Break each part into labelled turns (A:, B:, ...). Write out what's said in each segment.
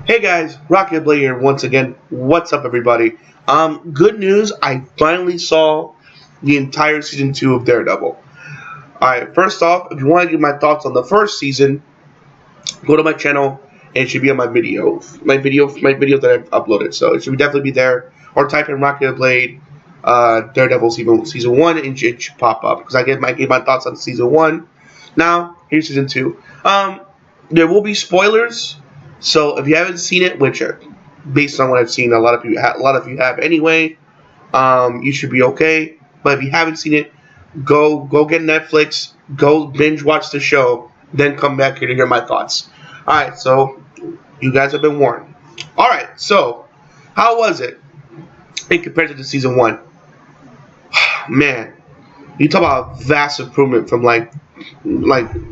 A: Hey guys, RockingTheBlade here once again. What's up, everybody? Good news. I finally saw the entire season 2 of Daredevil. Alright, first off, if you want to get my thoughts on the first season, go to my channel and it should be on my video. My video that I've uploaded. So it should definitely be there. Or type in RockingTheBlade Daredevil season 1 and it should pop up. Because I gave my thoughts on season 1. Now, here's season 2. There will be spoilers. So if you haven't seen it, which based on what I've seen, a lot of you have anyway, you should be okay. But if you haven't seen it, go get Netflix, go binge watch the show, then come back here to hear my thoughts. All right, so you guys have been warned. All right, so how was it in comparison to season 1? Man, you talk about vast improvement from like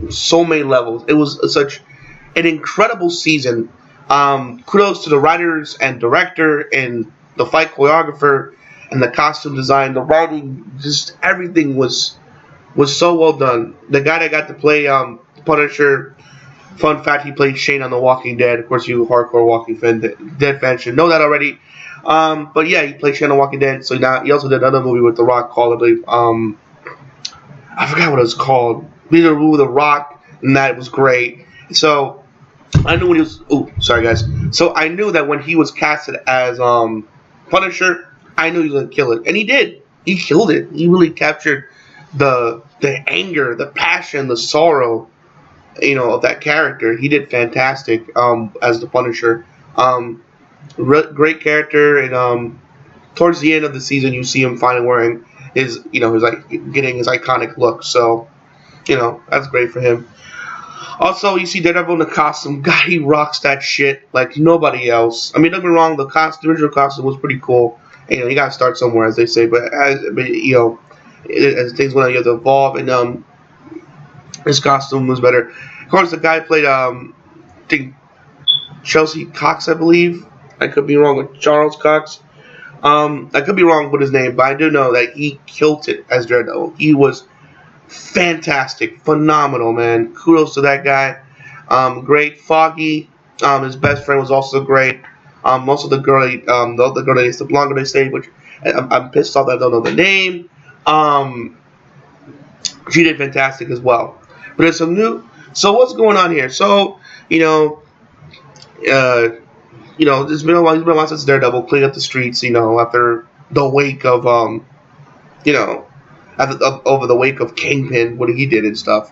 A: so many levels. It was such an incredible season. Kudos to the writers and director and the fight choreographer and the costume design, the writing, just everything was so well done. The guy that got to play Punisher, fun fact, he played Shane on The Walking Dead. Of course, you hardcore Walking Dead fans should know that already. But yeah, he played Shane on The Walking Dead. So now he also did another movie with The Rock called, I believe, I forgot what it was called. We did a movie with The Rock, and that was great. So I knew when he was. Oh, sorry guys. So I knew that when he was casted as Punisher, I knew he was gonna kill it, and he did. He killed it. He really captured the anger, the passion, the sorrow, of that character. He did fantastic as the Punisher. Great character, and towards the end of the season, you see him finally wearing his, his getting his iconic look. So, that's great for him. Also, you see Daredevil in the costume. God, he rocks that shit like nobody else. I mean, don't get me wrong, the original costume was pretty cool. And, you gotta start somewhere, as they say. But as things went on, you have to evolve, and his costume was better. Of course, the guy played, I think, Chelsea Cox, I believe. I could be wrong with Charles Cox. I could be wrong with his name, but I do know that he killed it as Daredevil. He was fantastic, phenomenal, man. Kudos to that guy. Great. Foggy, his best friend, was also great. Also the girl, the girl that is the blonde girl they say, which I'm pissed off that I don't know the name. She did fantastic as well. But there's some new. So what's going on here? So it's been a while since Daredevil cleaned up the streets. After the wake of over the wake of Kingpin, what he did and stuff.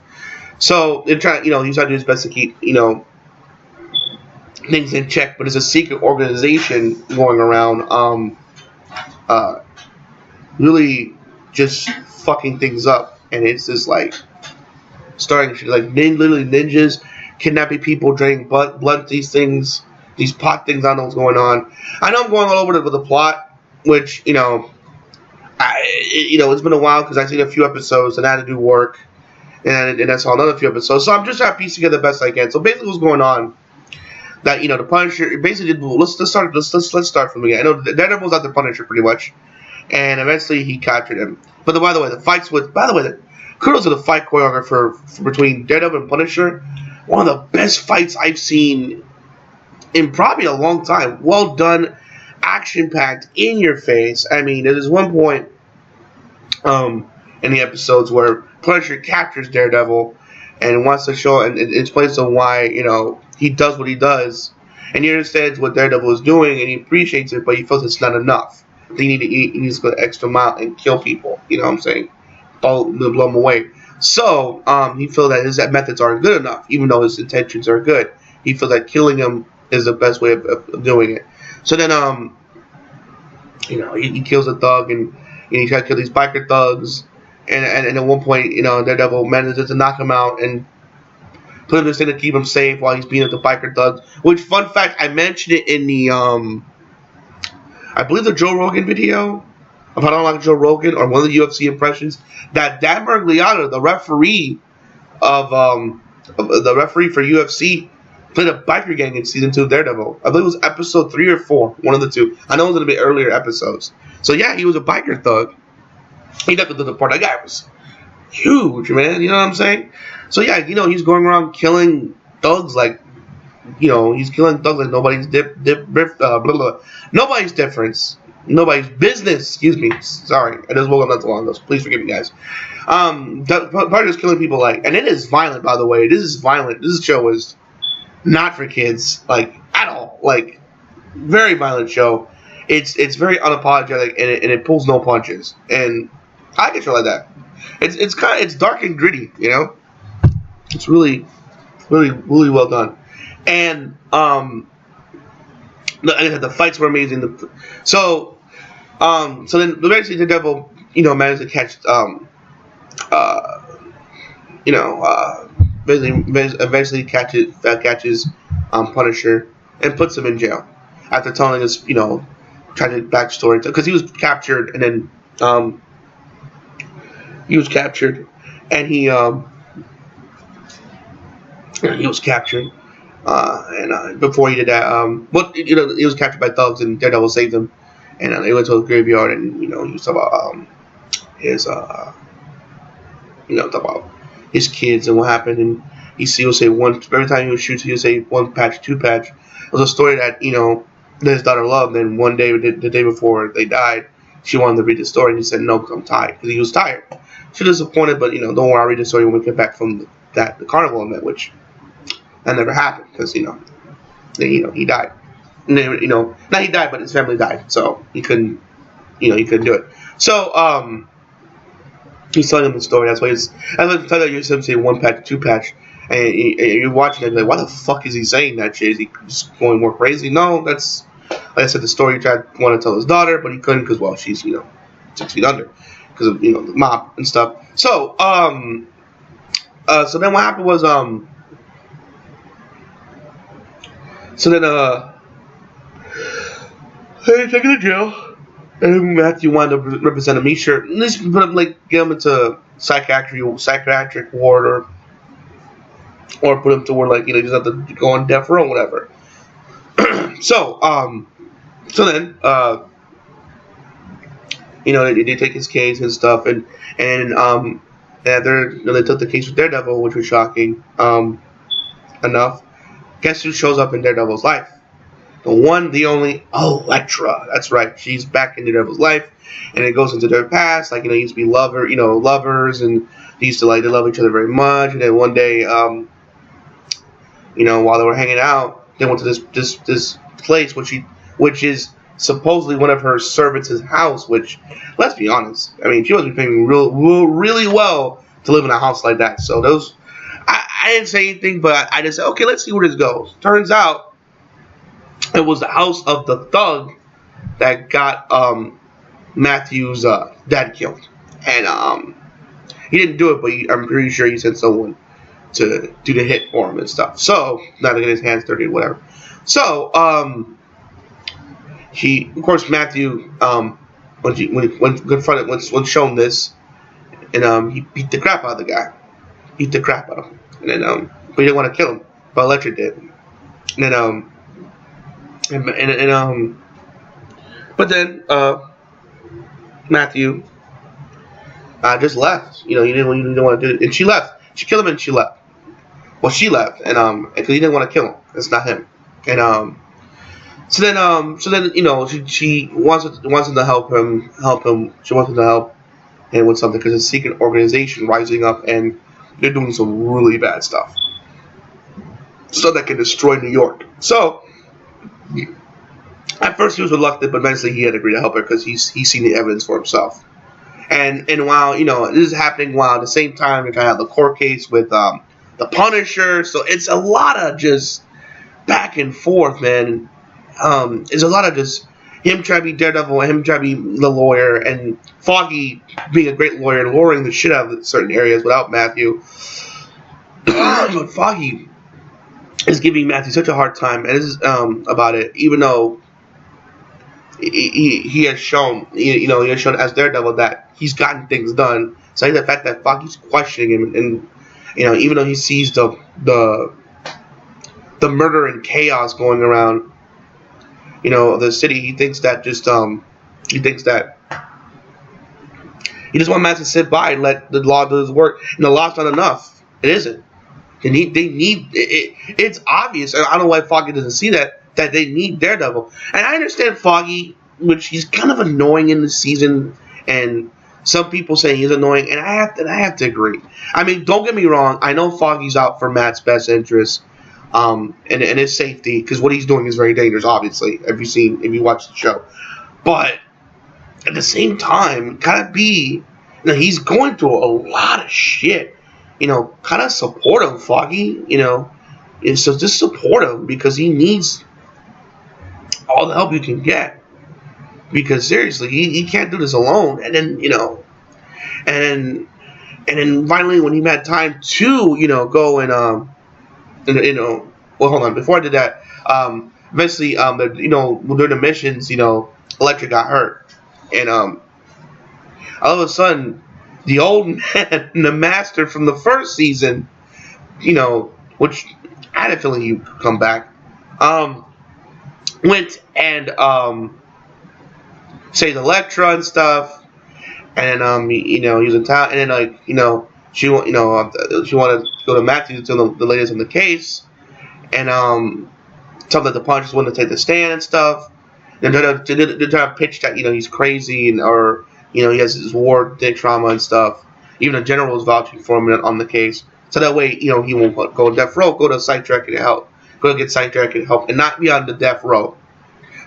A: So they're trying, he's trying to do his best to keep, things in check. But it's a secret organization going around, really just fucking things up, and it's just starting shit literally ninjas kidnapping people, draining blood. These things, these pot things. I don't know what's going on. I know I'm going all over with the plot, which it's been a while because I've seen a few episodes and I had to do work, and I saw another few episodes. So I'm just trying to piece together the best I can. So basically, what's going on? That the Punisher basically did. Let's start from the beginning. I know Daredevil was out the Punisher pretty much, and eventually he captured him. But by the way, the fights with kudos to the fight choreographer between Daredevil and Punisher. One of the best fights I've seen in probably a long time. Well done. Action-packed, in your face. I mean, there's one point in the episodes where Punisher captures Daredevil and wants to show and explains to him why he does what he does, and he understands what Daredevil is doing and he appreciates it, but he feels it's not enough. He needs to go the extra mile and kill people. You know what I'm saying? Blow them away. So he feels that his methods aren't good enough, even though his intentions are good. He feels that killing him is the best way of doing it. So then, he kills a thug, and he tries to kill these biker thugs, and at one point, Daredevil manages to knock him out and put him in this thing to keep him safe while he's beating up the biker thugs. Which, fun fact, I mentioned it in the, I believe the Joe Rogan video, if I don't like Joe Rogan, or one of the UFC impressions, that Dan Mergliata, the referee for UFC, played a biker gang in season 2 of Daredevil. I believe it was episode 3 or 4, one of the two. I know it was going to be earlier episodes. So yeah, he was a biker thug. He definitely did the part. That guy was huge, man. You know what I'm saying? So yeah, he's going around killing thugs like he's killing thugs like nobody's blah, blah. Nobody's difference. Nobody's business. Excuse me. Sorry, I just woke up not too long ago. So please forgive me, guys. Part is killing people and it is violent, by the way. This is violent. This show is not for kids, at all. Very violent show. It's very unapologetic and it pulls no punches. And I get show like that. It's dark and gritty, It's really, really, really well done. And the fights were amazing. So then eventually the devil, managed to catch eventually catches Punisher and puts him in jail after telling his tragic backstory, because he was captured and then he was captured and he was captured and before he did that he was captured by thugs and Daredevil saved him, and they went to a graveyard and he was talking about talk about his kids and what happened, and he'll say every time he would shoot he'll say one patch, two patch. It was a story that that his daughter loved, and one day the day before they died she wanted to read the story and he said no because I'm tired, because he was tired. She was disappointed, but don't worry, I'll read the story when we get back from the carnival event, which that never happened because he died. And then, not he died, but his family died, so he couldn't do it. So he's telling him the story. That's why I like to tell you him say one patch, two patch, and you're watching it like, why the fuck is he saying that shit? Is he just going more crazy? No, that's like I said, the story he wanted to tell his daughter, but he couldn't because she's 6 feet under because of the mob and stuff. So so then what happened was they take him to jail. And Matthew wound up representing me. Sure, at least put him get him into psychiatric ward or put him to where he just have to go on death row or whatever. So then they take his case and stuff and they took the case with Daredevil, which was shocking enough. Guess who shows up in Daredevil's life? The one, the only, Elektra. That's right. She's back in Daredevil's life, and it goes into their past. Used to be lovers, and they used to they love each other very much. And then one day, while they were hanging out, they went to this place, which is supposedly one of her servants' house. Which, let's be honest, I mean, she wasn't paying really well to live in a house like that. So I didn't say anything, but I just said, okay, let's see where this goes. Turns out it was the house of the thug that got Matthew's dad killed. And he didn't do it, but I'm pretty sure he sent someone to do the hit for him and stuff. So, not to get his hands dirty or whatever. So, of course, Matthew, when confronted, when shown this, and he beat the crap out of the guy. Beat the crap out of him. And then, but he didn't want to kill him. But Elektra did. And then, but then Matthew just left. He didn't want to do it, and she left. She killed him, and she left. Well, she left, and because he didn't want to kill him. It's not him. And so then she wants him to help him. She wants him to help him with something because it's a secret organization rising up, and they're doing some really bad stuff, so that can destroy New York. So. At first he was reluctant, but eventually he had to agree to help her because he's seen the evidence for himself. And while this is happening while at the same time they kind of have the court case with the Punisher, so it's a lot of just back and forth, man. It's a lot of just him trying to be Daredevil and him trying to be the lawyer, and Foggy being a great lawyer and lawyering the shit out of certain areas without Matthew. But Foggy is giving Matthew such a hard time, and this is about it, even though he has shown, he has shown as Daredevil that he's gotten things done. So the fact that Foggy's questioning him, and even though he sees the murder and chaos going around, the city, he thinks that he just wants Matt to sit by and let the law do its work, and the law's not enough. It isn't. They need it. It's obvious. I don't know why Foggy doesn't see that they need Daredevil. And I understand Foggy, which he's kind of annoying in the season, and some people say he's annoying, and I have to agree. I mean, don't get me wrong. I know Foggy's out for Matt's best interest, and his safety, because what he's doing is very dangerous. Obviously, if you watch the show, but at the same time, kind of be, he's going through a lot of shit. Kind of support him, Foggy. And so just support him, because he needs all the help you can get. Because seriously, he can't do this alone. And then and then finally, when he had time to go and well, hold on, before I did that, eventually during the missions, Electric got hurt, and all of a sudden, the old man, the master from the first season, which I had a feeling he would come back, went and saved Elektra and stuff, and he was in town, and then she wanted to go to Matthews to the latest on the case, and tell that the Punchers wanted to take the stand and stuff. And they're trying to pitch that he's crazy, and or he has his war trauma and stuff. Even the general is vouching for him on the case, so that way he won't go to death row, go to sidetrack and help, go to get sidetrack and help, and not be on the death row.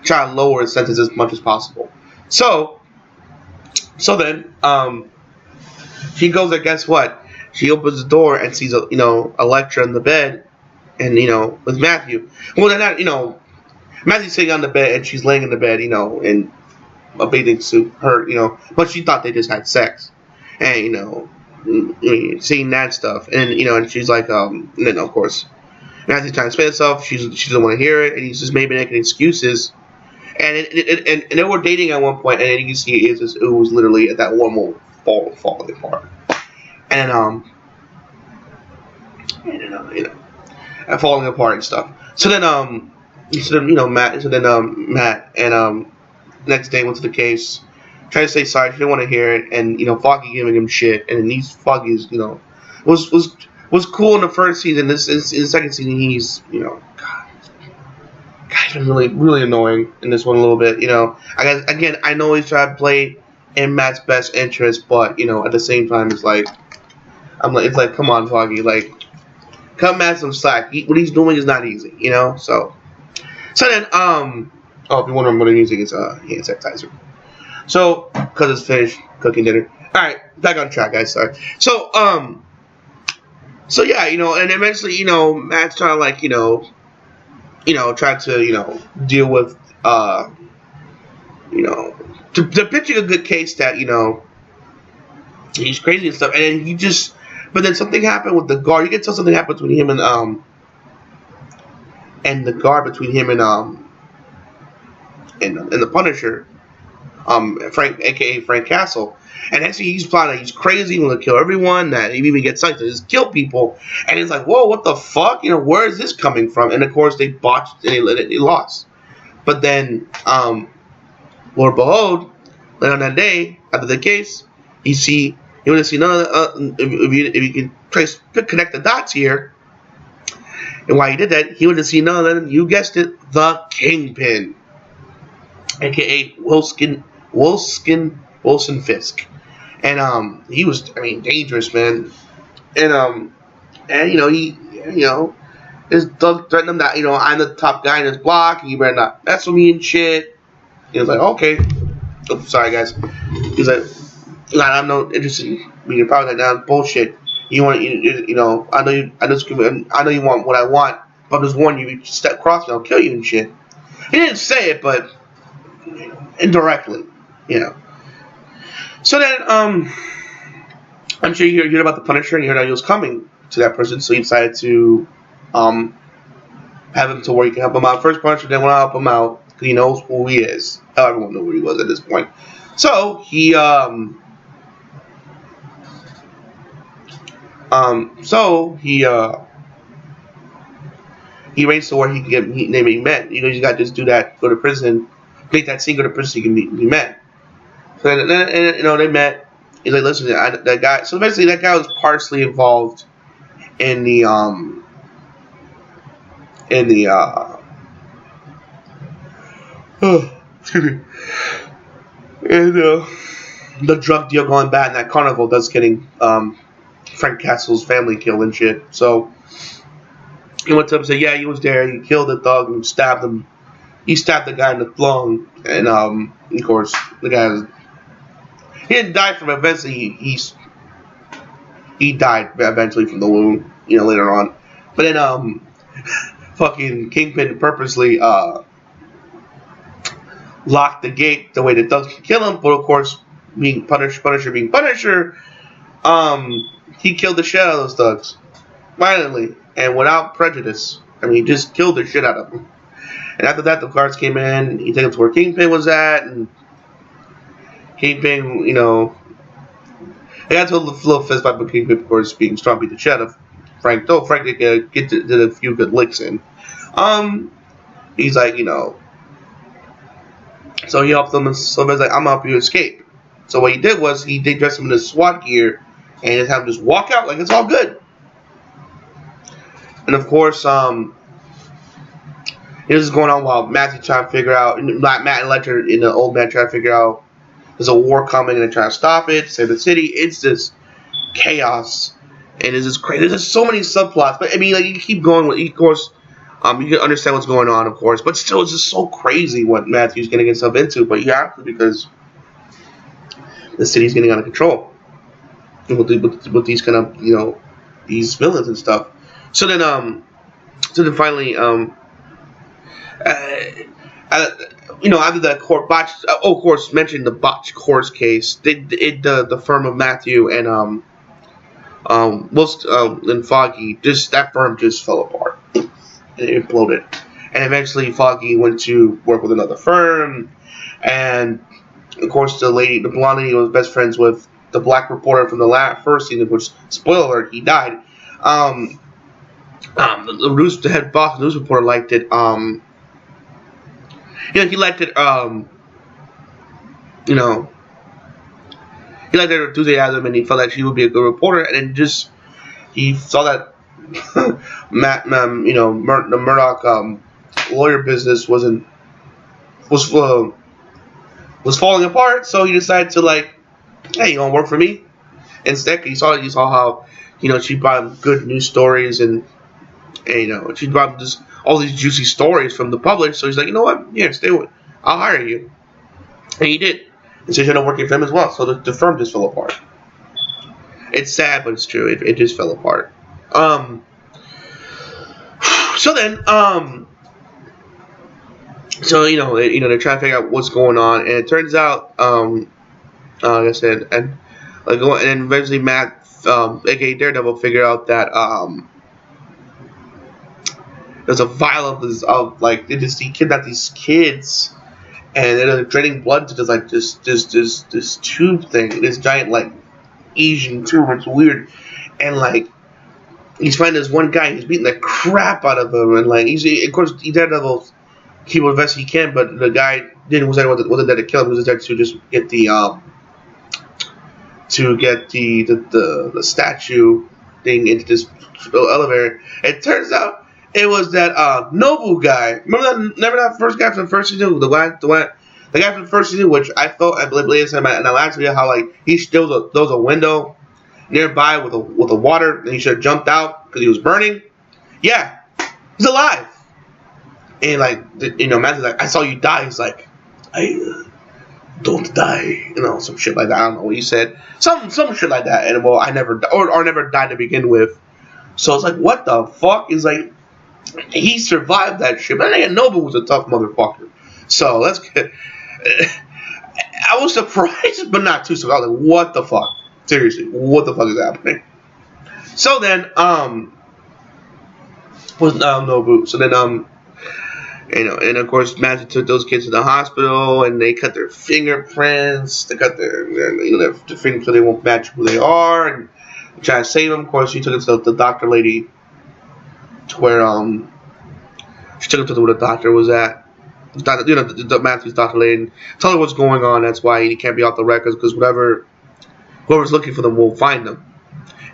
A: Try to lower his sentence as much as possible. So then she goes there. Guess what? She opens the door and sees Elektra in the bed, and with Matthew. Well, they're not. Matthew's sitting on the bed and she's laying in the bed, in a bathing suit. But she thought they just had sex, and seeing that stuff, and and she's like, and then of course Matthew's trying to explain himself. She doesn't want to hear it, and he's just maybe making excuses. And they were dating at one point, and then you can see it was literally at that one moment falling apart, and falling apart and stuff. So then Matt and next day went to the case, tried to say sorry. She didn't want to hear it, and Foggy giving him shit, and then these Foggy's was cool in the first season. In the second season, he's Guy's been really, really annoying in this one a little bit. I know he's trying to play in Matt's best interest, but at the same time, it's like come on, Foggy, cut Matt some slack. What he's doing is not easy, So then, if you're wondering what I'm using, it's hand sanitizer. So, because it's finished cooking dinner. All right, back on track, guys. Sorry. So yeah, and eventually, Matt's trying to try to, deal with, to pitching a good case that, he's crazy and stuff, and then but then something happened with the guard. You can tell something happened between him and the guard, between him and the Punisher, Frank, aka Frank Castle. And actually, he's plotting. He's crazy. He's gonna kill everyone. That he even gets psyched to just kill people. And it's like, whoa, what the fuck? Where is this coming from? And of course, they botched and they lost. But then, Lord behold, later on that day after the case, you want to see none of the. If you can connect the dots here, and why he did that, he would have seen none of them. You guessed it, the Kingpin, aka Wilson Fisk. And he was, dangerous, man. And he just threatened him that I'm the top guy in this block, and you better not mess with me and shit. He was like, okay. Oh, sorry, guys. He's like, I'm not interested in being probably like that bullshit. You want I know you want what I want, but I'm just warning you. If you step across me, I'll kill you and shit. He didn't say it, but indirectly, So then, I'm sure you heard about the Punisher, and you heard that he was coming to that person, so he decided to have him to where he can help him out. First Punisher didn't want to help him out because he knows who he is. Everyone knew who he was at this point. So he he arranged to where he can be met. You got to just do that, go to prison, make that scene, go to prison, so you can be met. So then they met. He's like, listen, that guy. So basically, that guy was partially involved in the excuse me, in the drug deal going bad in that carnival that's getting Frank Castle's family killed and shit. So he went to him and said, yeah, he was there. He killed the thug and stabbed him. He stabbed the guy in the lung, and of course the guy he didn't die from it. Eventually he died eventually from the wound, later on. But then fucking Kingpin purposely locked the gate the way the thugs can kill him. But of course, being Punisher being Punisher, he killed the shit out of those thugs violently and without prejudice. I mean, he just killed the shit out of them. And after that, the guards came in. He took him to where Kingpin was at, and Kingpin, they got to a little fist fight, but Kingpin, of course, being strong, beat the shit out of Frank. Though Frank did a few good licks in. He's like, so he helped them, and so he's like, I'm gonna help you escape. So what he did was he dressed him in his SWAT gear and just have him just walk out like it's all good. And of course, this is going on while Matthew's trying to figure out, Matt and Ledger and the old man trying to figure out there's a war coming and they're trying to stop it, save the city. It's just chaos, and it's just crazy. There's just so many subplots, but I mean, like, you keep going with, of course, you can understand what's going on, of course, but still, it's just so crazy what Matthew's getting himself into. But you have to, because the city's getting out of control with these kind of, these villains and stuff. So then finally, after that court botch, of course, mentioned the botched court case. The firm of Matthew and Foggy, just that firm just fell apart. It imploded, and eventually Foggy went to work with another firm, and of course the blonde lady was best friends with the black reporter from the first season, which, spoiler alert, he died. The head boss, the news reporter, liked it. He liked it. He liked her enthusiasm, and he felt like she would be a good reporter. And then he saw that the Murdoch lawyer business was falling apart. So he decided to, like, hey, you want to work for me? Instead, you saw how she brought him good news stories, and she brought him just all these juicy stories from the public. So he's like, you know what? Yeah, stay with. I'll hire you. And he did. And so he ended up working for him as well. So the firm just fell apart. It's sad, but it's true. It just fell apart. So then, they're trying to figure out what's going on, and it turns out, like I said, and eventually Matt, aka Daredevil, figured out that there's a vial of he kidnapped these kids, and they're draining blood to this tube thing, this giant, like, Asian tube. It's weird, and like, he's finding this one guy, he's beating the crap out of him, and like, of course, Daredevil, he will invest he can, but the guy wasn't there to kill him. He was there to just get the statue thing into this elevator. It turns out it was that Nobu guy. Remember that first guy from the first season, the guy from the first season, which I believe in the last video, how like there was a window nearby with the water, and he should have jumped out because he was burning. Yeah, he's alive. And like, Matthew's like, I saw you die. He's like, I don't die, some shit like that. I don't know what he said, some shit like that. And well, I never never died to begin with. So it's like, what the fuck? Is like, he survived that shit. But Nobu was a tough motherfucker. So that's good. I was surprised, but not too surprised. I was like, what the fuck? Seriously, what the fuck is happening? So then, Nobu. So then, and of course, Matthew took those kids to the hospital, and they cut their fingerprints. They cut their fingerprints so they won't match who they are, and try to save them. Of course, she took it to the doctor lady, to where she took it to where the doctor was at. The Matthew's doctor lady, and tell her what's going on. That's why he can't be off the records, because whoever's looking for them will find them.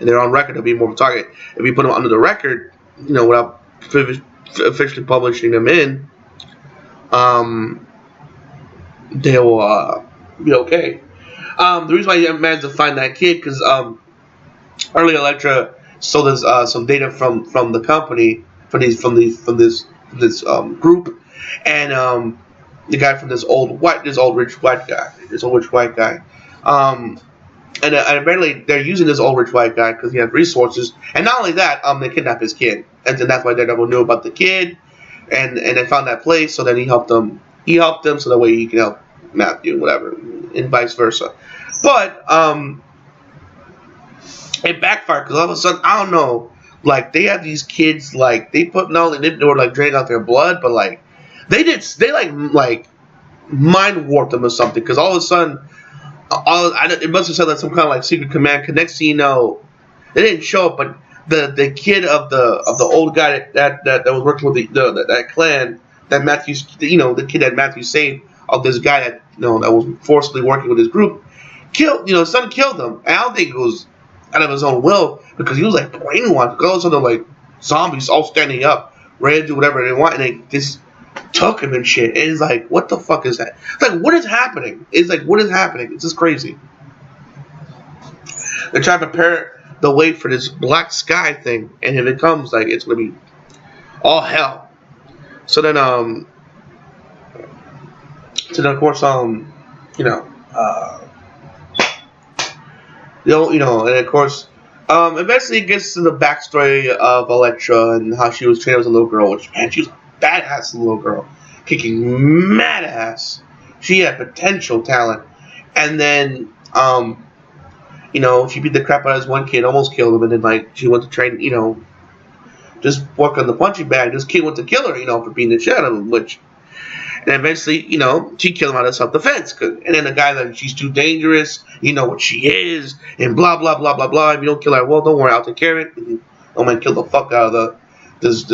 A: and they're on record of being more of a target. If you put them under the record, you know, without officially publishing them in, they'll be okay. The reason why I managed to find that kid because early Elektra stole this some data from the company from this group, and the guy from this old rich white guy, and apparently they're using this old rich white guy because he has resources, and not only that, they kidnapped his kid, and then that's why Daredevil knew about the kid, and they found that place, so then he helped them. He helped them so that way he can help Matthew, whatever, and vice versa. But it backfired because all of a sudden, I don't know, like they had these kids, like they put they were like draining out their blood, but like they like mind warped them or something because all of a sudden, it must have said that some kind of like secret command. Cause next thing you know, they didn't show up, but the kid of the old guy that was working with that clan that Matthew, you know, the kid that Matthew saved of this guy that that was forcibly working with his group, killed, his son killed him. And I don't think it was out of his own will because he was like brainwashed. All of a sudden, like zombies all standing up, ready to do whatever they want, and they just took him and shit. And it's like, what the fuck is that? It's like, what is happening? It's like, what is happening? It's just crazy. They're trying to prepare the way for this black sky thing, and if it comes, like, it's gonna be all hell. So then, of course, and of course, eventually it gets to the backstory of Elektra and how she was trained as a little girl, which, man, she was a badass little girl, kicking mad ass. She had potential talent, and then, she beat the crap out of this one kid, almost killed him, and then, like, she went to train, just work on the punching bag. This kid went to kill her, for beating the shit out of him, and eventually, she killed him out of self-defense. And then the guy that she's too dangerous, what she is, and blah, blah, blah, blah, blah. If you don't kill her, well, don't worry, I'll take care of it. And I'm going to kill the fuck out of this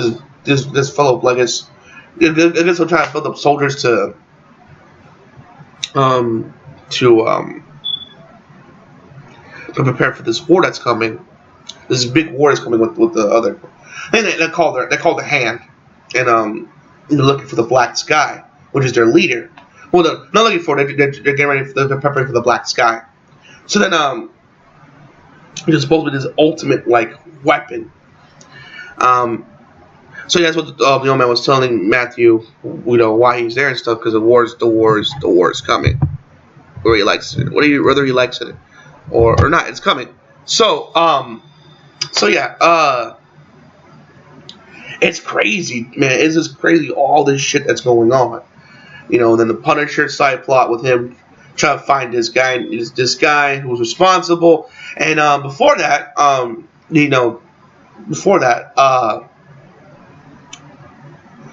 A: fellow, I guess we're trying to build up soldiers to prepare for this war that's coming. This big war is coming with the other. And they call the Hand, and they're looking for the Black Sky, which is their leader. Well, they're not looking for it. They're getting ready. They're preparing for the Black Sky. So then, it's supposed to be this ultimate like weapon. So that's what the old man was telling Matthew. Why he's there and stuff, because the war is coming. Whether he likes it, whether he likes it or not, it's coming. So yeah. It's crazy, man. It's just crazy, all this shit that's going on. And then the Punisher side plot with him trying to find this guy who was responsible. And before that,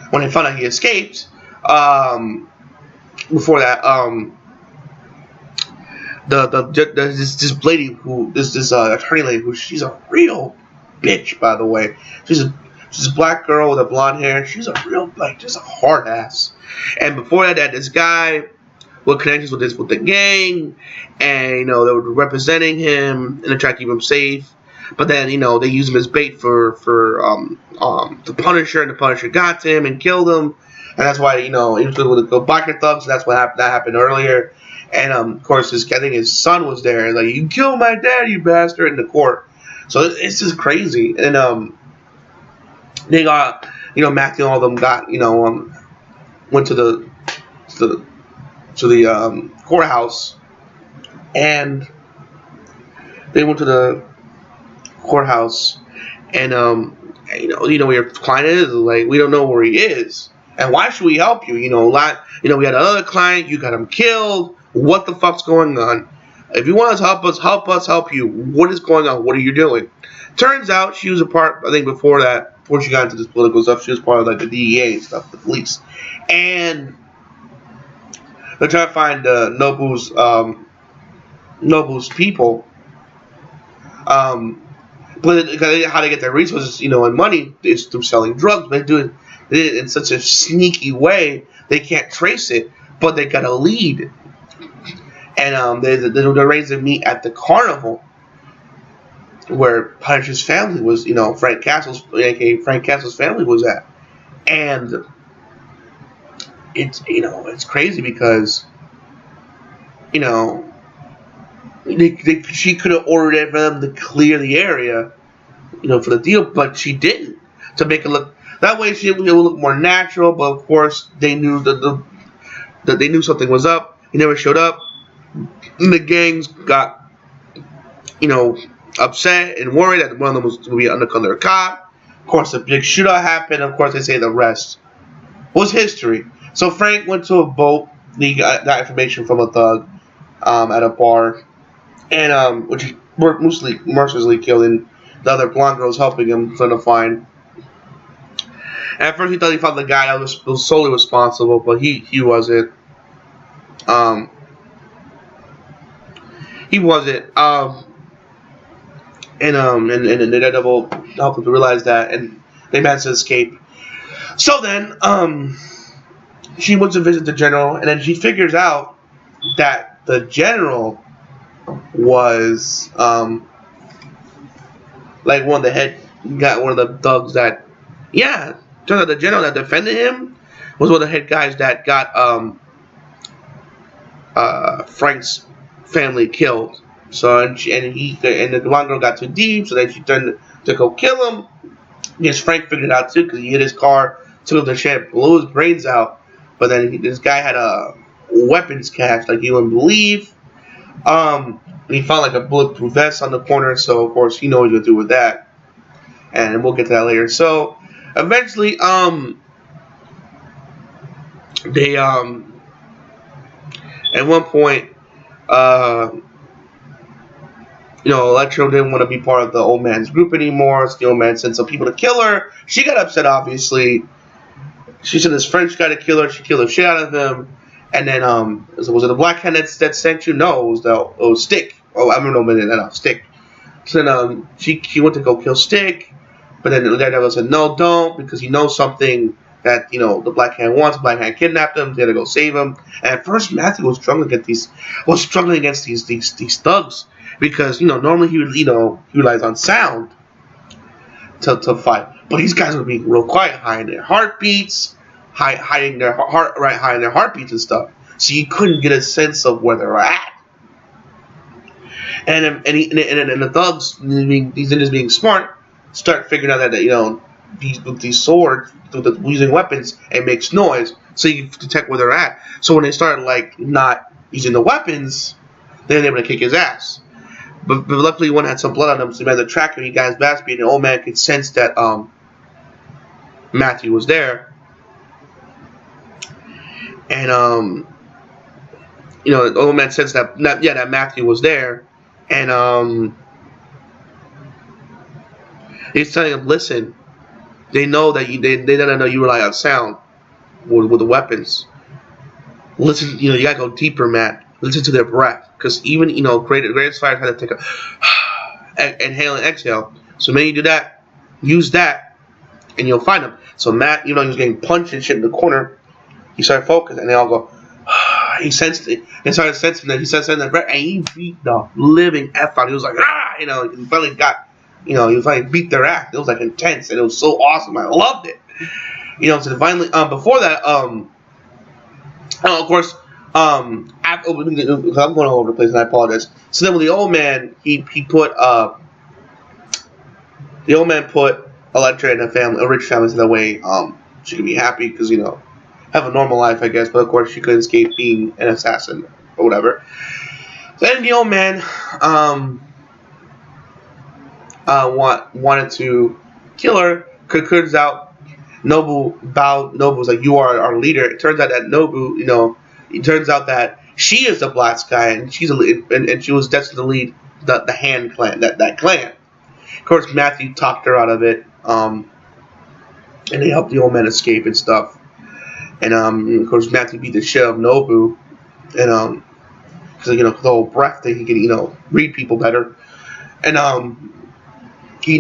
A: when they found out he escaped, this lady this attorney lady who, she's a real bitch, by the way. She's a black girl with a blonde hair. She's a real, just a hard ass. And before that, this guy with connections with the gang, and they were representing him and they tried to keep him safe. But then they used him as bait for the Punisher, and the Punisher got to him and killed him. And that's why he was good with the biker thugs. So that's what happened. That happened earlier. And of course, I think his son was there. Like, you killed my dad, you bastard, in the court. So it's just crazy. And they got, Matthew and all of them got, went to the courthouse, and they went to the courthouse, and where your client is, like, we don't know where he is, and why should we help you? We had another client, you got him killed. What the fuck's going on? If you want to help us help you. What is going on? What are you doing? Turns out she was a part, I think before she got into this political stuff, she was part of like the DEA and stuff, the police. And they're trying to find Nobu's people. But how they get their resources, and money is through selling drugs. But they do it in such a sneaky way, they can't trace it, but they got a lead. And they arrange to meet at the carnival. where Punish's family was, Frank Castle's, aka Frank Castle's family was at. And it's crazy because, she could have ordered for them to clear the area, for the deal, but she didn't, to make it look that way. It would look more natural, but of course they knew that they knew something was up. He never showed up. And the gangs got, upset and worried that one of them was going to be undercover cop. Of course, a big shootout happened. Of course, they say the rest was history. So Frank went to a boat. He got information from a thug at a bar, and which he mercilessly killed, and the other blonde girl was helping him trying to find. At first, he thought he found the guy that was solely responsible, but he wasn't. He wasn't. And the DareDevil helped him to realize that, and they managed to escape. So then, she went to visit the general, and then she figures out that the general was like one of the thugs that, turns out the general that defended him was one of the head guys that got Frank's family killed. So and the blonde girl got too deep, so then she turned to go kill him. Yes, Frank figured it out too, because he hit his car, took him to shit, blew his brains out. But then this guy had a weapons cache like you wouldn't believe. And he found like a bulletproof vest on the corner, so of course he knows what he'll do with that. And we'll get to that later. So eventually, they at one point, Electro didn't want to be part of the old man's group anymore. So the old man sent some people to kill her. She got upset, obviously. She sent this French guy to kill her. She killed the shit out of him. And then, was it the black hand that sent you? No, it was Stick. Oh, I don't know, Stick. So then, she went to go kill Stick. But then the DareDevil said, no, don't, because he knows something that, the Black Hand wants. The Black Hand kidnapped him. They had to go save him. And at first, Matthew was struggling against these thugs. Because, normally he would, he relies on sound to fight. But these guys would be real quiet, hiding their heartbeats, hiding their heartbeats and stuff. So you couldn't get a sense of where they're at. And the thugs, these ninjas being smart, start figuring out that these swords, using weapons, it makes noise, so you can detect where they're at. So when they started not using the weapons, then they were able to kick his ass. But luckily, one had some blood on him, so he managed to track him. He got his back beat, and the old man could sense that Matthew was there. And the old man sensed that Matthew was there, and he's telling him, listen, they know that they don't know you rely on sound with the weapons. Listen, you gotta go deeper, Matt. Listen to their breath, because even greatest fighters had to take a inhale and exhale. So when you do that, use that, and you'll find them. So Matt, he was getting punched and shit in the corner. He started focusing, and they all go. He sensed it. They started sensing that he started that breath, and he beat the living f out. He was like, he finally got, he finally beat their ass. It was intense, and it was so awesome. I loved it. So finally, before that, of course. I'm going all over the place, and I apologize. So then, when the old man, he put Electra in a rich family, so that way she could be happy because have a normal life, I guess. But of course, she couldn't escape being an assassin or whatever. Then the old man wanted to kill her. Turns out Nobu was like, "You are our leader." It turns out that Nobu, it turns out that she is the Blast guy, and she was destined to lead the Hand clan, that clan. Of course, Matthew talked her out of it, and they helped the old man escape and stuff. And of course, Matthew beat the shit out of Nobu, and because the whole breath thing, he can read people better, and now he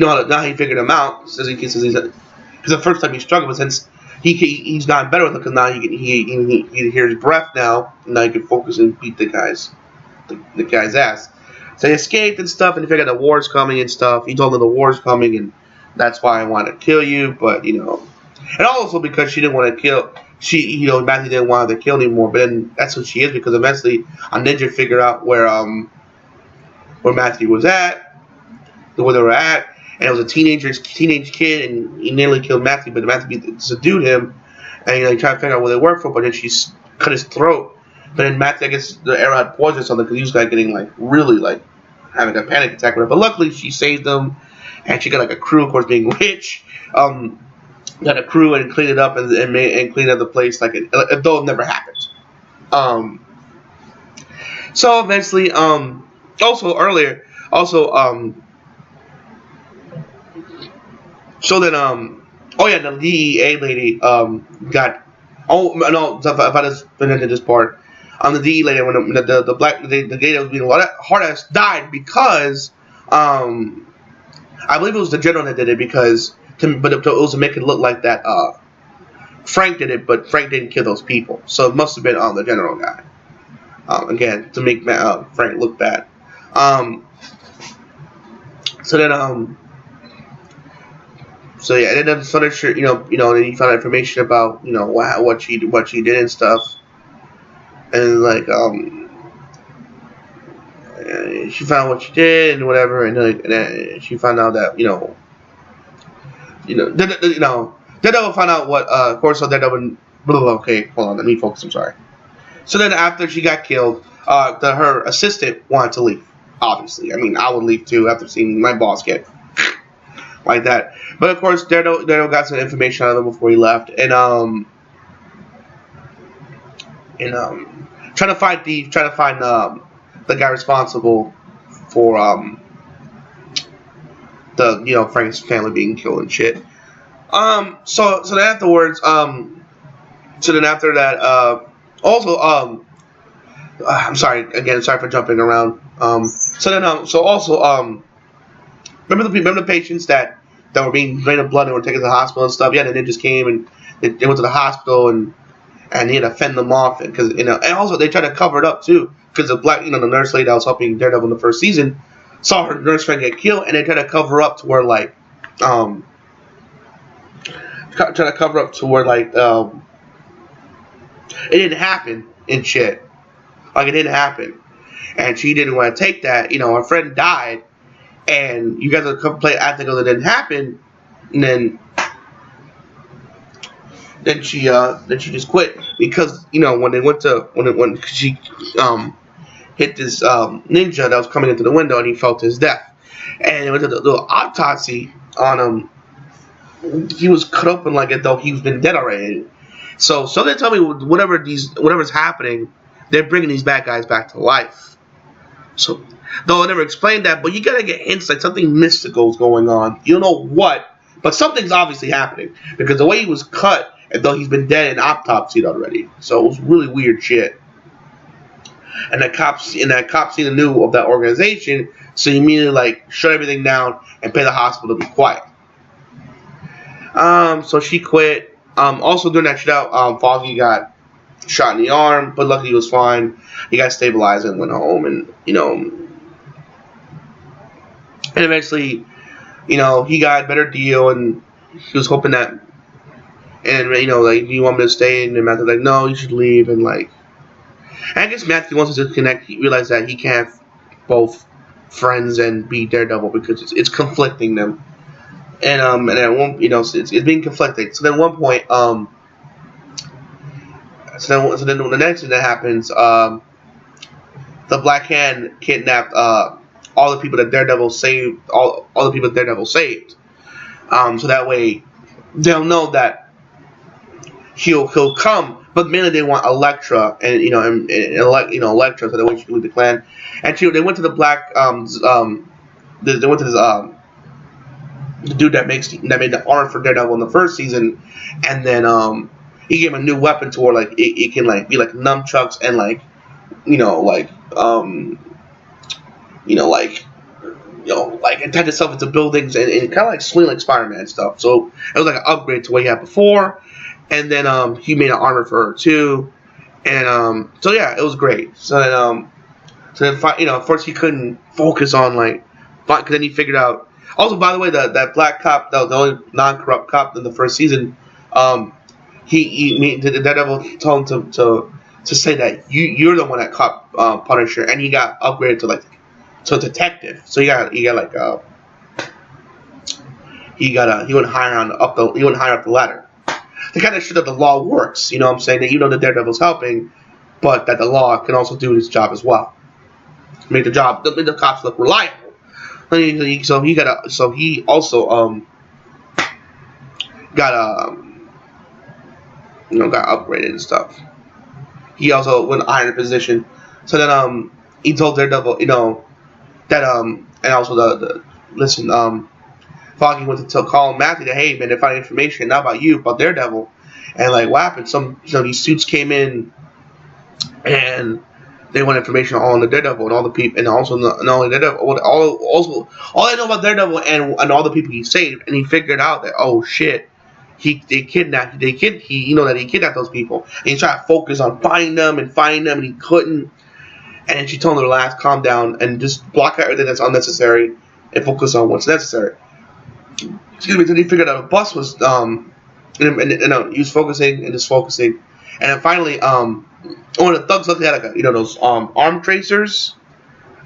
A: figured him out. Because the first time he struggled, but since he's gotten better with it, because now he hears breath now, and now he can focus and beat the guy's ass. So he escaped and stuff, and he figured the war's coming and stuff. He told them the war's coming, and that's why I want to kill you. But and also because she didn't want to kill. Matthew didn't want her to kill anymore. But then that's who she is, because eventually a ninja figured out where Matthew was at, where they were at, and it was a teenage kid, and he nearly killed Matthew, but Matthew subdued him, and he tried to figure out where they worked for, but then she cut his throat. But then Matthew, I guess the arrow had poison or something, because he was getting really having a panic attack. But luckily she saved him, and she got a crew, of course, being rich. Got a crew and cleaned it up and cleaned up the place if though it never happened. So eventually, so then the DEA lady got. Oh no! If I just went into this part, the DEA lady, when the lady that was being hard ass died because I believe it was the general that did it, but it was to make it look like that Frank did it, but Frank didn't kill those people, so it must have been the general guy. Again, to make Frank look bad. So yeah, and then then you found out information about what she did and stuff, and she found what she did and whatever, and then she found out that Daredevil found out what of course. So Daredevil. Okay, hold on, let me focus. I'm sorry. So then after she got killed, her assistant wanted to leave. Obviously, I mean, I would leave too after seeing my boss get like that. But of course, Daredevil got some information out of him before he left, and trying to find the guy responsible for Frank's family being killed and shit. So then afterwards, after that, I'm sorry again. Sorry for jumping around. Remember the patients that were being drained of blood and were taken to the hospital and stuff. Yeah, the ninjas came and they went to the hospital and he had to fend them off, because and also they tried to cover it up too, because the nurse lady that was helping Daredevil in the first season saw her nurse friend get killed, and they tried to cover up to where it didn't happen and shit. It didn't happen, and she didn't want to take that. Her friend died, and you guys are acting like it didn't happen, and then she just quit, because when she hit this ninja that was coming into the window, and he felt his death, and they went to the little autopsy on him. He was cut open like it though he's been dead already. So they tell me whatever's happening, they're bringing these bad guys back to life. So though I never explained that, but you gotta get hints like something mystical is going on. You don't know what, but something's obviously happening, because the way he was cut, and though he's been dead and autopsied already, so it was really weird shit. And that cop seen the new of that organization, so he immediately shut everything down and pay the hospital to be quiet. So she quit. Also during that shootout, Foggy got shot in the arm, but luckily he was fine. He got stabilized and went home, and and eventually, he got a better deal, and he was hoping that, and do you want me to stay? And Matthew's like, no, you should leave, and I guess Matthew wants to disconnect. He realized that he can't both friends and be Daredevil, because it's conflicting them. And at one, it's being conflicting. So then at one point, so then the next thing that happens, the Black Hand kidnapped all the people that Daredevil saved, all the people that Daredevil saved. So that way they'll know that he'll come. But mainly they want Elektra, and Elektra, so they want you to leave the clan. And they went to the Black they went to this the dude that made the armor for Daredevil in the first season, and then he gave him a new weapon to where it can be like nunchucks and attach itself into buildings and kind of swing like Spider-Man stuff. So it was like an upgrade to what he had before, and then he made an armor for her too, and so yeah, it was great. So then So then, at first he couldn't focus on because then he figured out. Also, by the way, that black cop, the only non-corrupt cop in the first season, the Daredevil told him to say that you're the one that caught Punisher, and he got upgraded to detective. So he went higher up the ladder. They kind of show that the law works. You know what I'm saying? That the Daredevil's helping, but that the law can also do its job as well. Make the cops look reliable. So he also got upgraded and stuff. He also went higher in position. So then he told Daredevil, that and also listen, Foggy went to call Matthew that, hey man, they found information not about you, about Daredevil, and what happened? These suits came in and they want information all on the Daredevil and all the people, and also not only Daredevil, all I know about Daredevil and all the people he saved, and he figured out that, oh shit, he kidnapped those people, and he tried to focus on finding them, and he couldn't. And then she told him to relax, calm down, and just block out everything that's unnecessary and focus on what's necessary. Excuse me. Then he figured out a bus was he was focusing and just focusing, and then finally one of the thugs looked at those arm tracers,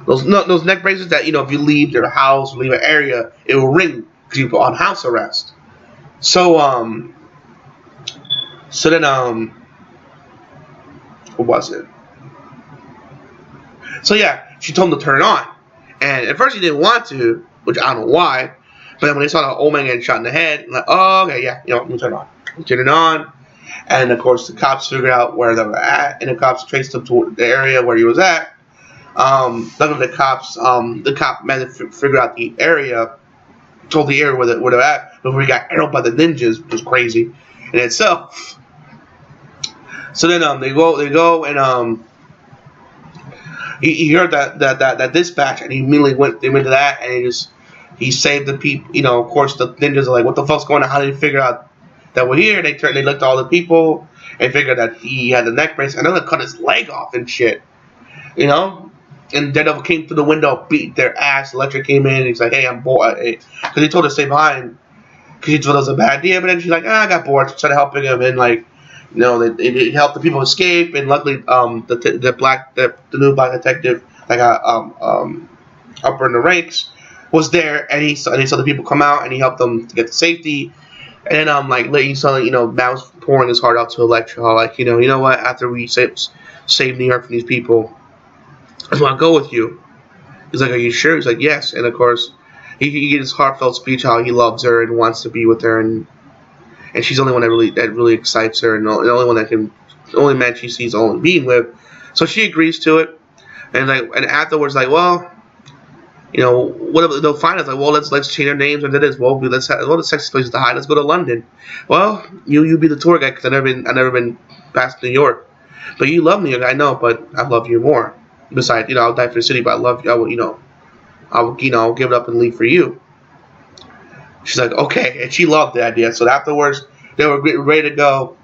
A: those neck braces that if you leave your house or leave an area, it will ring because you're on house arrest. So then what was it? So yeah, she told him to turn it on, and at first he didn't want to, which I don't know why. But then when they saw the old man getting shot in the head, I'm like, oh okay, yeah, we'll turn it on. We turned it on, and of course the cops figured out where they were at, and the cops traced him to the area where he was at. Luckily the cop managed to figure out the area, told the area where they're at before he got arrowed by the ninjas, which was crazy in itself. So then they go and he heard that dispatch, and he immediately went to that, and he saved the people. Of course the ninjas are like, what the fuck's going on? How did he figure out that we're here? They looked at all the people and figured that he had the neck brace, and then they cut his leg off and shit. And Daredevil came through the window, beat their ass. Electric came in, and he's like, hey, I'm bored. Because he told her to stay behind, because he thought it was a bad idea, but then she's like, I got bored. She started helping him, and it helped the people escape, and luckily the new black detective that got upper in the ranks was there, and he saw the people come out, and he helped them to get to safety. And then later you saw Matt was pouring his heart out to Elektra, you know what, after we save New York from these people, I just want to go with you. He's like, are you sure? He's like, yes. And of course he gets his heartfelt speech how he loves her and wants to be with her, and she's the only one that really excites her, and the only man she sees only being with. So she agrees to it, and afterwards, well, whatever they'll find us, well, let's change our names and this. Well, let's have the sexiest places to hide. Let's go to London. Well, you be the tour guide because I've never been past New York, but you love New York, I know, but I love you more. Besides, I'll die for the city, but I love you. I will give it up and leave for you. She's like, okay, and she loved the idea. So afterwards, they were ready to go,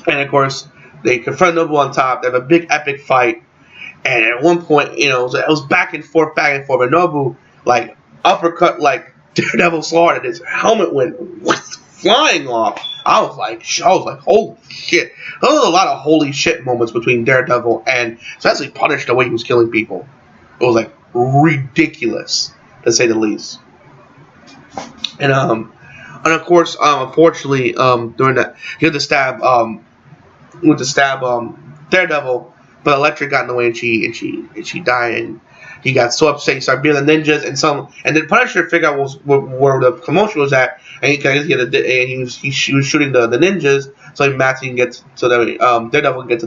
A: and of course, they confront Nobu on top. They have a big epic fight, and at one point, it was back and forth, and Nobu uppercut Daredevil sword, and his helmet went flying off. I was like, holy shit! There was a lot of holy shit moments between Daredevil and especially Punisher, the way he was killing people. It was ridiculous, to say the least. And of course, unfortunately, during that, he had to stab Daredevil, but Elektra got in the way, and she died, and he got so upset he started beating the ninjas, and then Punisher figured out where the commotion was at, and he was shooting the ninjas, so Matthew can get so that Daredevil can get to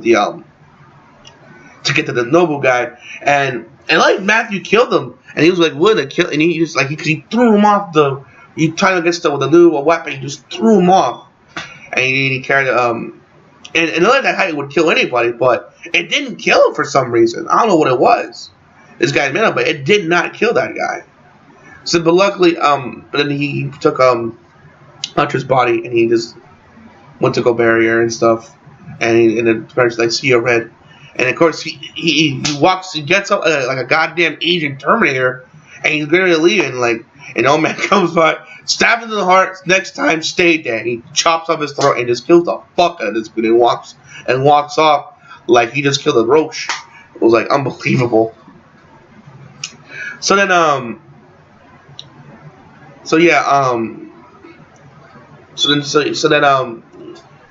A: the Noble guy, and Matthew killed him, and he was willing to kill, and he just he threw him off he tried to get stuff with a new weapon, he just threw him off, and he carried and not that height would kill anybody, but it didn't kill him for some reason. I don't know what it was. This guy's man, but it did not kill that guy. So, but luckily, but then he took Hunter's body, and he just went to go bury her and stuff, and then the parents see her red, And of course, he gets up like a goddamn Asian Terminator, and he's going to leave, and old man comes by, stabs him in the heart. Next time, stay dead. He chops off his throat and just kills the fuck out of this dude and walks off like he just killed a roach. It was like unbelievable. So then, so then, he's like, was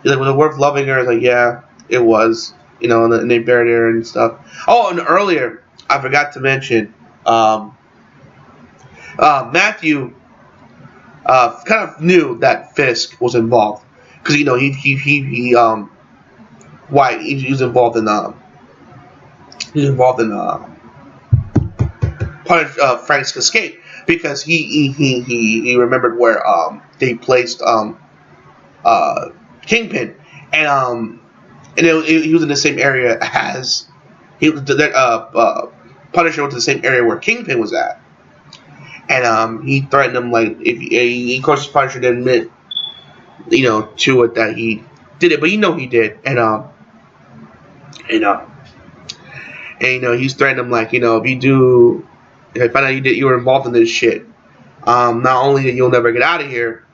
A: it worth loving her? It's like, yeah, it was. And they buried her and stuff. Oh, and earlier, I forgot to mention, Matthew kind of knew that Fisk was involved because he was involved in Frank's escape because he remembered where they placed Kingpin and he was in the same area as Punisher went to the same area where Kingpin was at. And he threatened him, like, of course, Punisher didn't admit, to it that he did it, but he did. And he's threatened him, like, if I find out you were involved in this shit, not only that you'll never get out of here,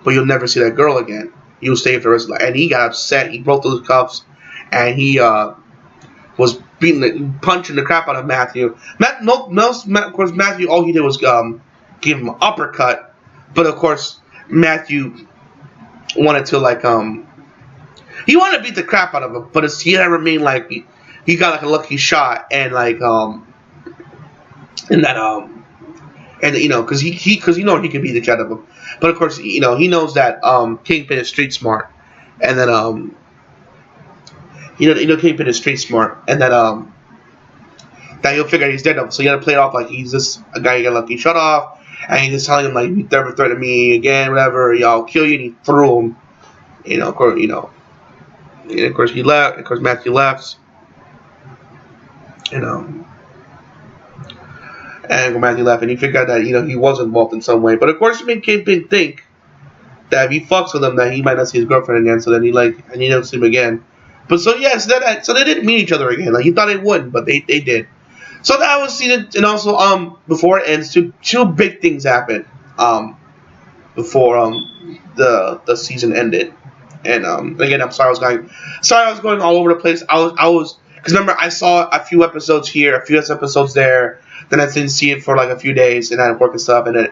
A: but you'll never see that girl again. You'll stay for the rest of life. And he got upset. He broke those cuffs, and he was punching the crap out of Matthew. Of course, Matthew, all he did was give him an uppercut. But of course, Matthew wanted to he wanted to beat the crap out of him, but he had to remain like he got like a lucky shot and because he could beat the shit out of him. But of course, he knows that Kingpin is street smart, and then Kingpin is street smart, and that he'll figure out he's DareDevil. So you gotta play it off like he's just a guy you got lucky shut off, and he's just telling him like, you never threaten me again, whatever. I'll kill you. And he threw him. Of course, and of course he left. Of course, Matthew left. And Matthew left, and he figured out that he was involved in some way. But of course, he made Kingpin think that if he fucks with him, that he might not see his girlfriend again. So then he don't see him again. But so they didn't meet each other again. Like he thought they wouldn't, but they did. So that was season, and also before it ends, two big things happened before the season ended. And again, I'm sorry I was going all over the place. I was because remember I saw a few episodes here, a few episodes there. Then I didn't see it for like a few days, and I had work and stuff. And then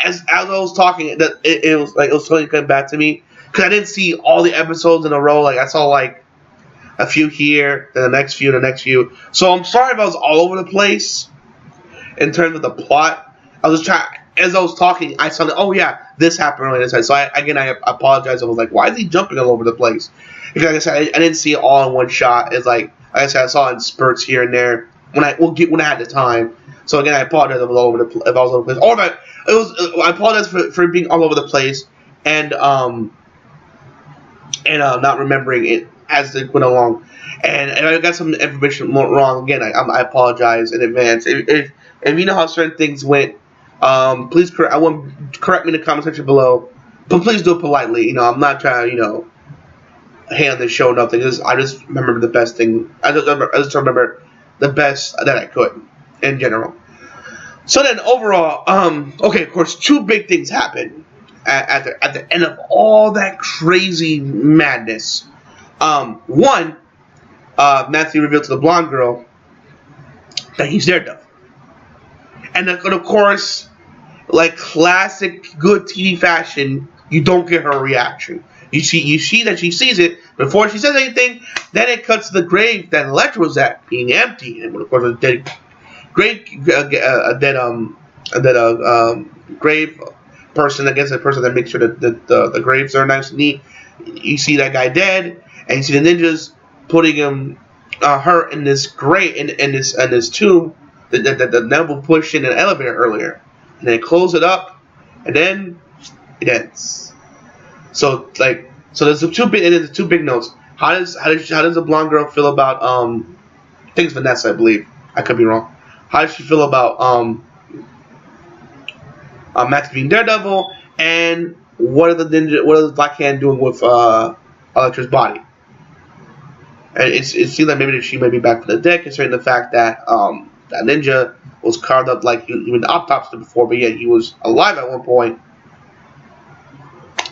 A: as I was talking, it was totally coming back to me because I didn't see all the episodes in a row. Like I saw like a few here, then the next few. So I'm sorry if I was all over the place in terms of the plot. I was trying as I was talking. I saw that, oh yeah, this happened earlier this time. So I apologize. I was like, why is he jumping all over the place? Because like I said, I didn't see it all in one shot. It's like I said, I saw it in spurts here and there when I had the time. So again, I apologize if I was all over the place. Or I apologize for being all over the place and not remembering it as it went along. And I got some information wrong. Again, I apologize in advance. If you know how certain things went, please correct me in the comment section below. But please do it politely. I'm not trying to hate on the show or nothing. I just remember the best thing. I just remember the best that I could in general. So then overall, okay, of course, two big things happened at the end of all that crazy madness. One, Matthew revealed to the blonde girl that he's DareDevil. And of course, like classic good TV fashion, you don't get her reaction. You see that she sees it before she says anything. Then it cuts to the grave that Electra was at being empty, and of course a dead grave person. I guess a person that makes sure that the graves are nice and neat. You see that guy dead, and you see the ninjas putting her in this grave in this tomb that Neville pushed in an elevator earlier, and they close it up, and then it ends. So there's the two big notes. How does the blonde girl feel about I think it's Vanessa, I believe. I could be wrong. How does she feel about Matthew being DareDevil, and what are the Black Hand doing with Electra's body? And it seems like maybe that she may be back from the dead, considering the fact that that ninja was carved up like he been autopsied before, but yet he was alive at one point.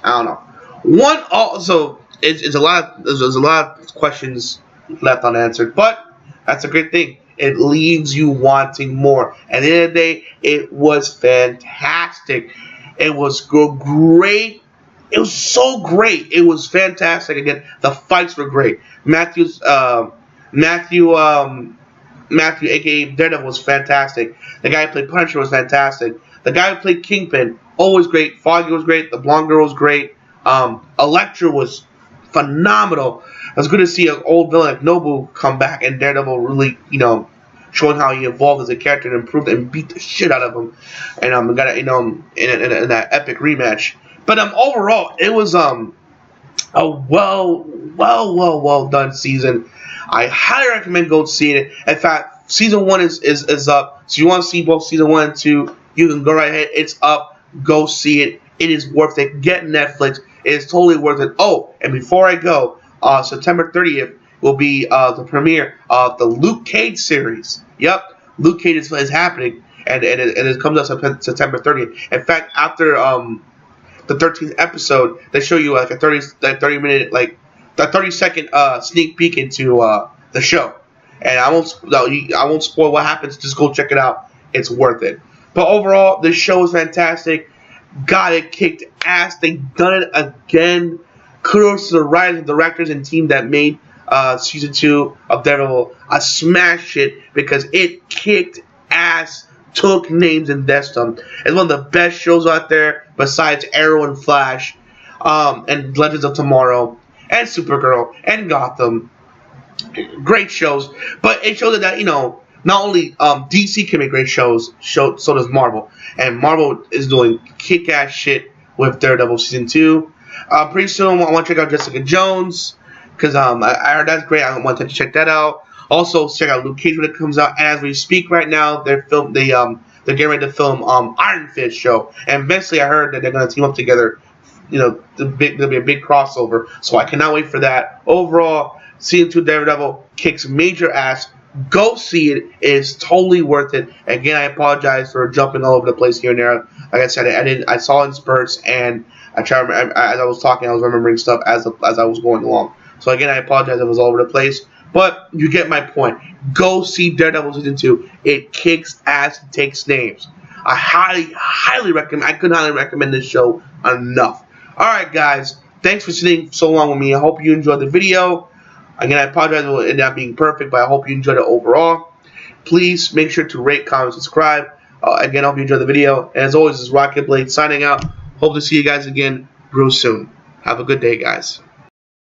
A: I don't know. One also there's a lot of questions left unanswered, but that's a great thing. It leaves you wanting more. At the end of the day, it was fantastic. It was great. It was so great. It was fantastic. Again, the fights were great. Matthew, aka Daredevil, was fantastic. The guy who played Punisher was fantastic. The guy who played Kingpin, always great. Foggy was great. The blonde girl was great. Elektra was phenomenal. It was good to see an old villain like Nobu come back, and Daredevil really, showing how he evolved as a character and improved and beat the shit out of him, and got in that epic rematch. But overall, it was a well done season. I highly recommend go see it. In fact, season 1 is up. So you want to see both season 1 and 2, you can go right ahead. It's up. Go see it. It is worth it. Get Netflix. It is totally worth it. Oh, and before I go, September 30th will be the premiere of the Luke Cage series. Yep, Luke Cage is happening, and it comes out September 30th. In fact, after the 13th episode, they show you like a 30-second sneak peek into the show, and I won't spoil what happens. Just go check it out. It's worth it. But overall, this show is fantastic. God, it kicked ass. They done it again. Kudos to the writers and directors and team that made season 2 of Daredevil a smash hit, because it kicked ass, took names and destined them. It's one of the best shows out there besides Arrow and Flash, and Legends of Tomorrow, and Supergirl, and Gotham. Great shows, but it shows that not only DC can make great shows, so does Marvel, and Marvel is doing kick-ass shit with Daredevil season 2. Pretty soon, I want to check out Jessica Jones, because I heard that's great. I want to check that out. Also, check out Luke Cage when it comes out. And as we speak right now, they're getting ready to film Iron Fist show, and eventually I heard that they're going to team up together. There'll be a big crossover, so I cannot wait for that. Overall, season 2 Daredevil kicks major ass. Go see it. It is totally worth it. Again, I apologize for jumping all over the place here and there. Like I said, I saw it in spurts, and as I was talking, I was remembering stuff as I was going along. So again, I apologize. It was all over the place, but you get my point. Go see Daredevil season 2. It kicks ass and takes names. I highly recommend. I could highly recommend this show enough. All right, guys. Thanks for sitting so long with me. I hope you enjoyed the video. Again, I apologize for it not being perfect, but I hope you enjoyed it overall. Please make sure to rate, comment, subscribe. Again, I hope you enjoyed the video. And as always, this is RockingTheBlade signing out. Hope to see you guys again real soon. Have a good day, guys.